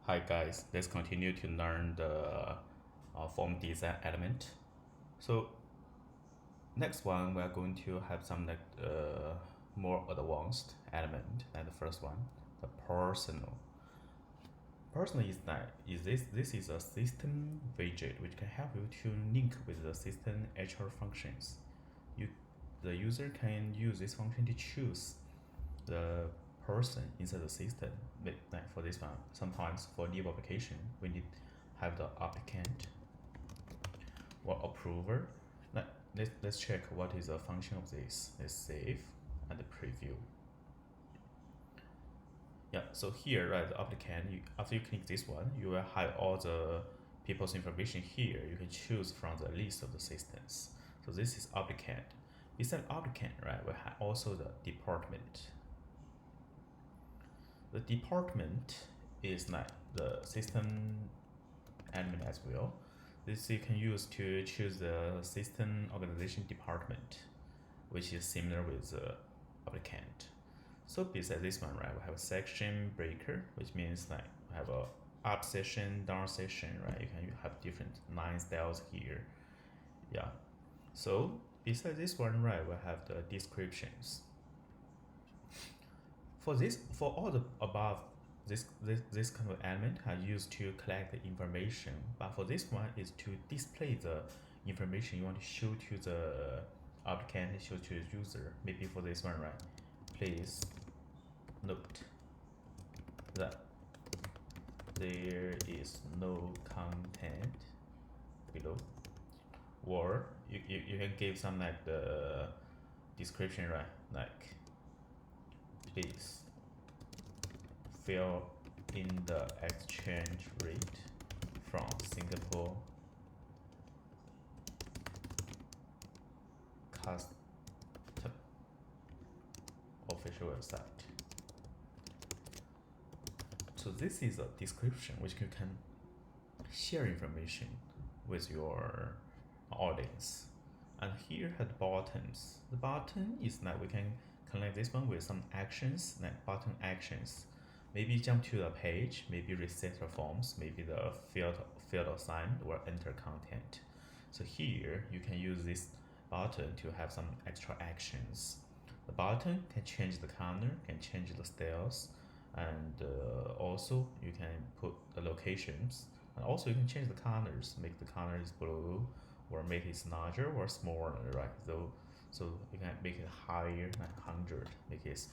Hi guys, let's continue to learn the form design element. So next one we are going to have some more advanced element than the first one, the personal. Personal is that this is a system widget which can help you to link with the system HR functions. The user can use this function to choose the person inside the system. Like for this one, sometimes for leave application, we need have the applicant or approver. Let's check what is the function of this. Let's save and preview. Yeah, so here, right, the applicant, after you click this one, you will have all the people's information here. You can choose from the list of the systems. So this is applicant. Beside applicant, right, we have also the department. The department is like the system admin as well. This you can use to choose the system organization department, which is similar with the applicant. So besides this one, right, we have a section breaker, which means like we have a up session, down session, right? You can have different line styles here. Yeah. So besides this one, right, we have the descriptions. For all the above, this kind of element are used to collect the information, but for this one is to display the information you want to show to the applicant, show to the user. Maybe for this one, right? Please note that there is no content below, or you can give some like the description, right? Like please fill in the exchange rate from Singapore custom official website. So this is a description which you can share information with your audience. And here are the buttons. The button is that we can connect this one with some actions, like button actions. Maybe jump to the page, maybe reset the forms, maybe the field assigned or enter content. So here you can use this button to have some extra actions. The button can change the color, can change the styles, and also you can put the locations, and also you can change the colors, make the colors blue or make it larger or smaller, right? So you can make it higher, like 100, make it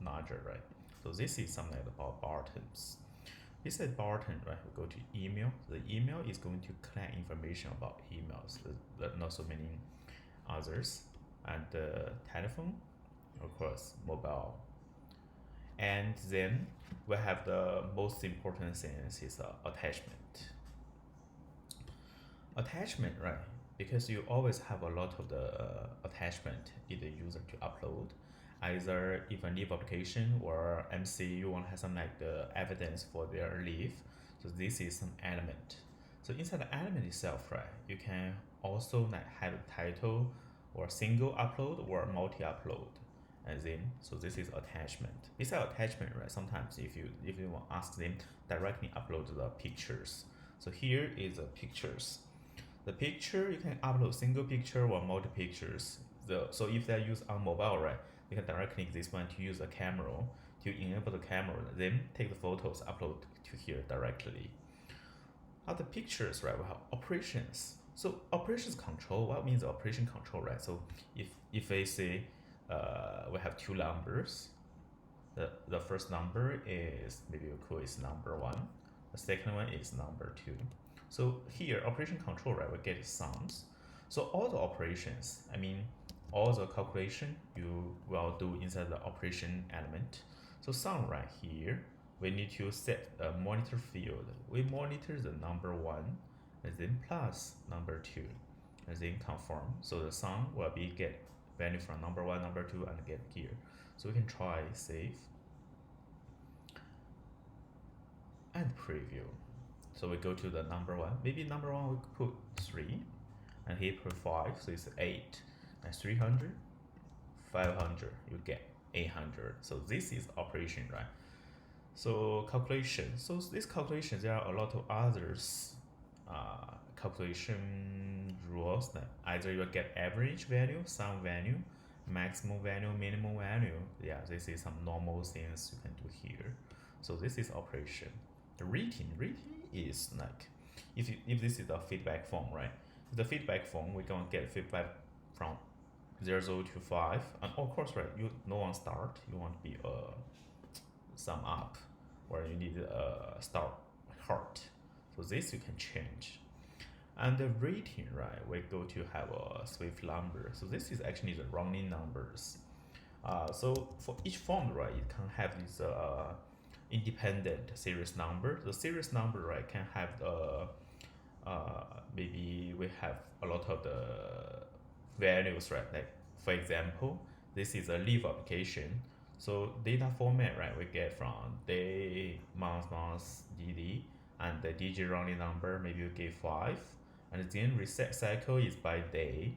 larger, right? So this is something about buttons. Besides button, right, we go to email. The email is going to collect information about emails, not so many others, and telephone, of course, mobile. And then we have the most important thing is attachment. Attachment, right? Because you always have a lot of the attachment in the user to upload. Either if a leave application or MC, you want to have some like the evidence for their leave. So this is some element. So inside the element itself, right, you can also like have a title or single upload or multi-upload. And then so this is attachment. Besides attachment, right, sometimes if you want to ask them directly upload the pictures. So here is the pictures. The picture, you can upload single picture or multi pictures. So if they use on mobile, right, you can directly click this one to use a camera to enable the camera, then take the photos, upload to here directly. Other pictures, right, we have operations. So operations control, what means operation control, right? So if they say we have two numbers, the first number is maybe we call is number 1, the second one is number 2. So here operation control, right, we get sums. So all the operations, I mean all the calculation you will do inside the operation element. So sum right here, we need to set a monitor field. We monitor the number 1 and then plus number 2 and then confirm. So the sum will be get value from number 1, number 2 and get here. So we can try save and preview. So we go to the number 1. Maybe number 1 we put 3 and here put 5, so it's 8 and 300, 500, you get 800. So this is operation, right? So calculation. So this calculation, there are a lot of others calculation rules that either you get average value, sum value, maximum value, minimum value. Yeah, this is some normal things you can do here. So this is operation. The rating is like if this is a feedback form, right? The feedback form, we're gonna get feedback from 0 to 5, and of course, right, you no one start, you want to be sum up, where you need a start heart. So this you can change. And the rating, right, we go to have a Swift number. So this is actually the rounding numbers. So for each form, right, it can have this independent series number. The series number, right, can have the maybe we have a lot of the values, right? Like for example, this is a leave application. So data format, right, we get from day, month, dd, and the digit rounding number, maybe you give 5, and then reset cycle is by day,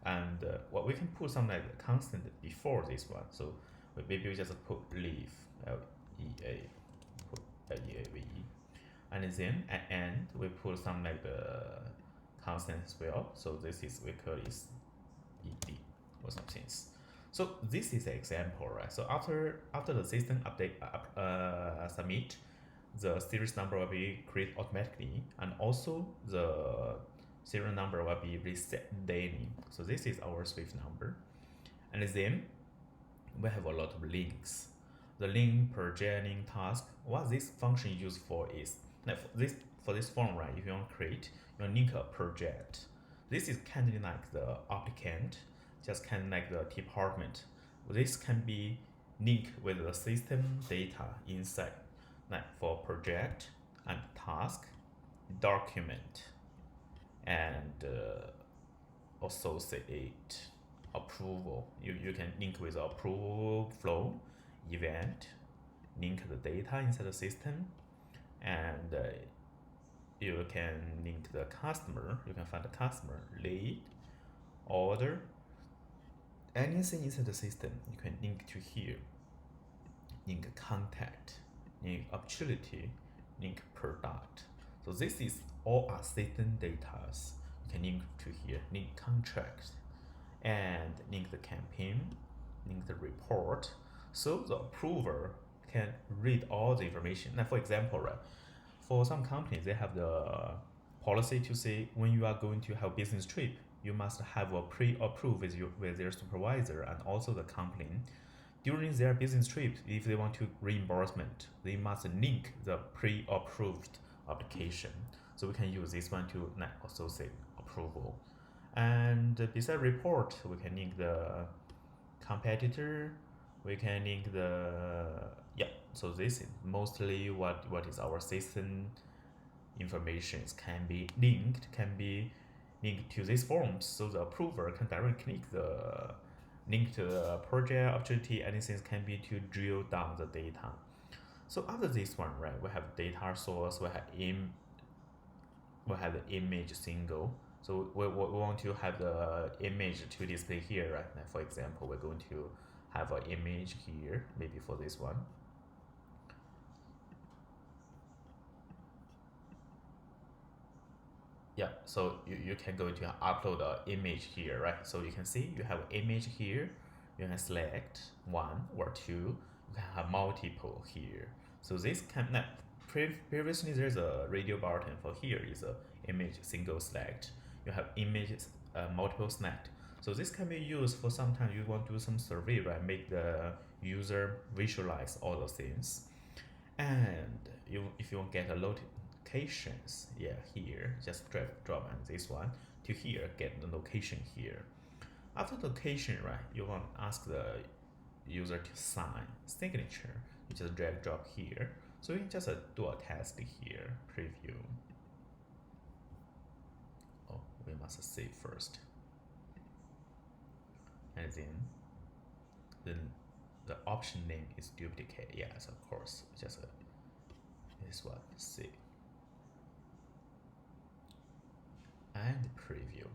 and what we can put some like constant before this one. So maybe we just put leave, L-E-A, put L-E-A-V-E, and then at end we put some like the constant as well. So this is we call this ed or some things. So this is an example, right? So after the system update submit, the series number will be created automatically, and also the serial number will be reset daily. So this is our Swift number, and then we have a lot of links. The link, project, link, task. What this function used for is like for this form, right? If you want to create, you link a project. This is kind of like the applicant, just kind of like the department. This can be linked with the system data inside, like for project and task, document, and associate approval. You can link with approval flow, event, link the data inside the system, and you can link the customer. You can find the customer, lead, order, anything inside the system. You can link to here. Link contact, link opportunity, link product. So this is all are system data. You can link to here, link contract, and link the campaign, link the report. So the approver can read all the information. Now, for example, right, for some companies, they have the policy to say when you are going to have business trip, you must have a pre-approved with their supervisor and also the company. During their business trip, if they want to reimbursement, they must link the pre-approved application. So we can use this one to associate approval. And beside report, we can link the competitor. We can link the So this is mostly what is our system information can be linked to these forms. So the approver can directly click the link to the project opportunity. Anything can be to drill down the data. So after this one, right, we have data source. We have the image single. So we want to have the image to display here, right? Now, for example, we're going to have an image here, maybe for this one. Yeah, so you can go to upload an image here, right? So you can see you have an image here. You can select one or two. You can have multiple here. So this can previously there's a radio button. For here is a image single select. You have images multiple select. So this can be used for sometimes you want to do some survey, right? Make the user visualize all those things. And if you want to get a locations, yeah, here just drop on this one to here, get the location here. After location, right, you want to ask the user to sign signature. You just drag drop here. So you just do a test here, preview. Oh, we must save first, and then the option name is duplicate. Yes, of course, just this one, save and preview.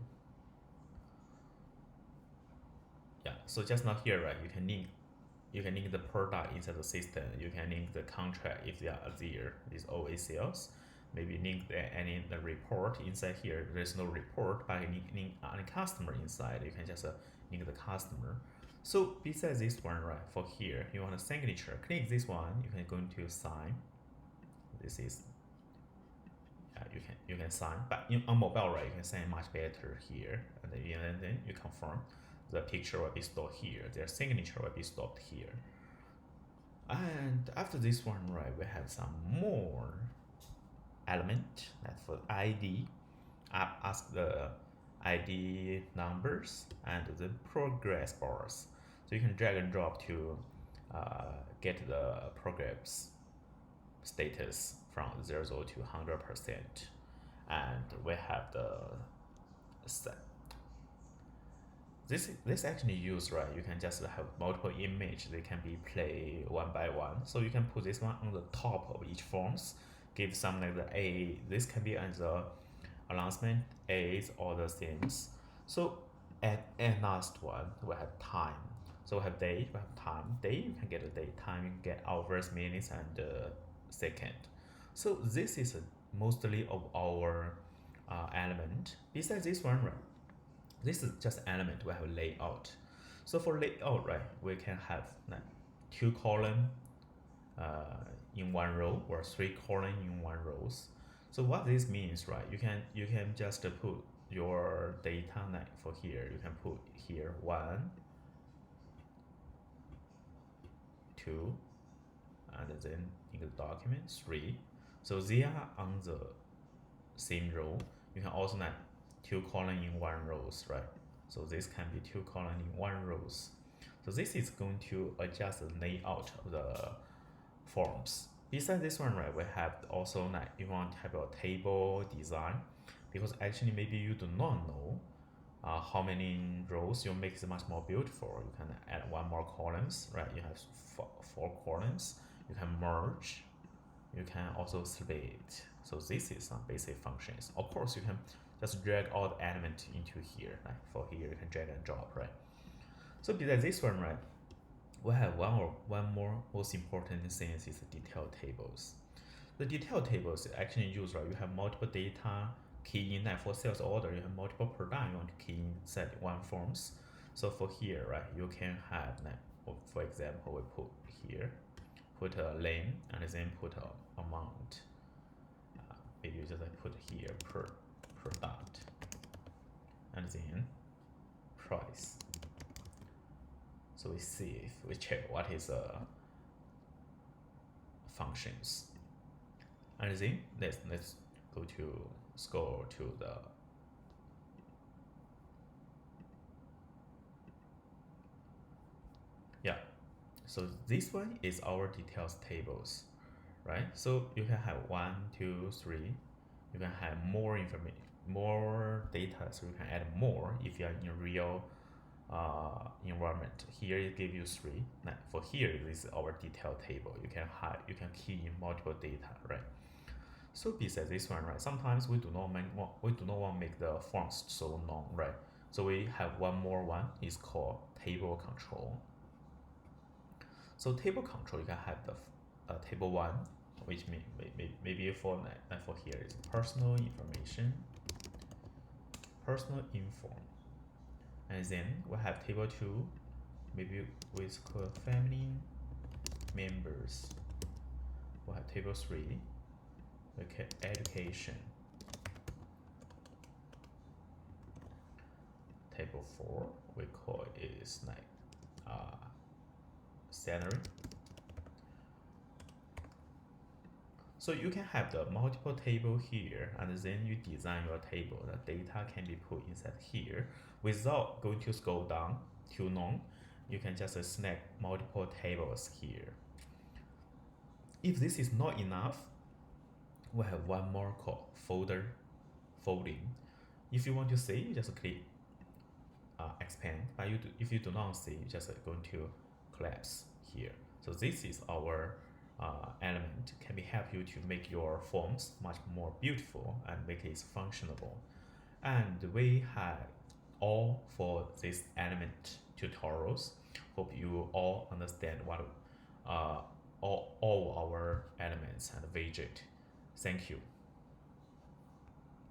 Yeah, so just not here, right? You can link you can link the product inside the system. You can link the contract if they are there. These always sales. Maybe link the report inside here. There's no report, but you link any customer inside. You can just link the customer. So besides this one, right, for here, you want a signature. Click this one. You can go into sign. This is you can sign, but on mobile, right, you can sign much better here. And then you confirm. The picture will be stored here. Their signature will be stored here. And after this one, right, we have some more element that for ID. Ask the ID numbers and the progress bars. So you can drag and drop to get the progress status from 0 to 100%. And we have the set. This actually use, right, you can just have multiple image. They can be played one by one. So you can put this one on the top of each forms. Give some like the A. This can be as the announcement, A's, all the things. So at last one, we have time. So we have day, we have time. Day, you can get a day. Time, you can get hours, minutes, and second. So this is mostly of our element. Besides this one, right, this is just element. We have layout. So for layout, right, we can have like 2 column in one row or 3 column in one rows. So what this means, right, you can just put your data like for here. You can put here 1, 2, and then in the document 3. So they are on the same row. You can also like 2 column in one rows, right? So this can be 2 column in one rows. So this is going to adjust the layout of the forms. Besides this one, right, we have also like you want to have a table design, because actually maybe you do not know how many rows you make it much more beautiful. You can add 1 more columns, right? You have 4 columns. You can merge. You can also split. So this is some basic functions. Of course, you can just drag all the element into here. Like for here, you can drag and drop, right? So besides this one, right, we have one more most important thing is detail tables. The detail tables actually use, right, you have multiple data key in that for sales order. You have multiple product you want to key inside one forms. So for here, right, you can have like, for example, we put here, put a name and then put a amount. Maybe you just like put here per product and then price. So we see if we check what is functions, and then let's go to scroll to the So this one is our details tables, right? So you can have 1, 2, 3. You can have more information, more data, so you can add more if you are in real environment. Here it gives you 3. Now for here, this is our detail table. You can key in multiple data, right? So besides this one, right, sometimes we do not want to make the fonts so long, right? So we have one more one is called table control. So table control, you can have the table 1, which maybe for here is personal information, personal info, and then we have table 2, maybe with called family members. We have table 3, okay, education. Table 4 we call is like salary. So you can have the multiple table here, and then you design your table. The data can be put inside here without going to scroll down too long. You can just select multiple tables here. If this is not enough, we have one more called folding. If you want to see, you just click expand. But if you do not see, you just going to collapse here. So this is our element can be help you to make your forms much more beautiful and make it functional. And we have all for this element tutorials. Hope you all understand what all our elements and widget. Thank you.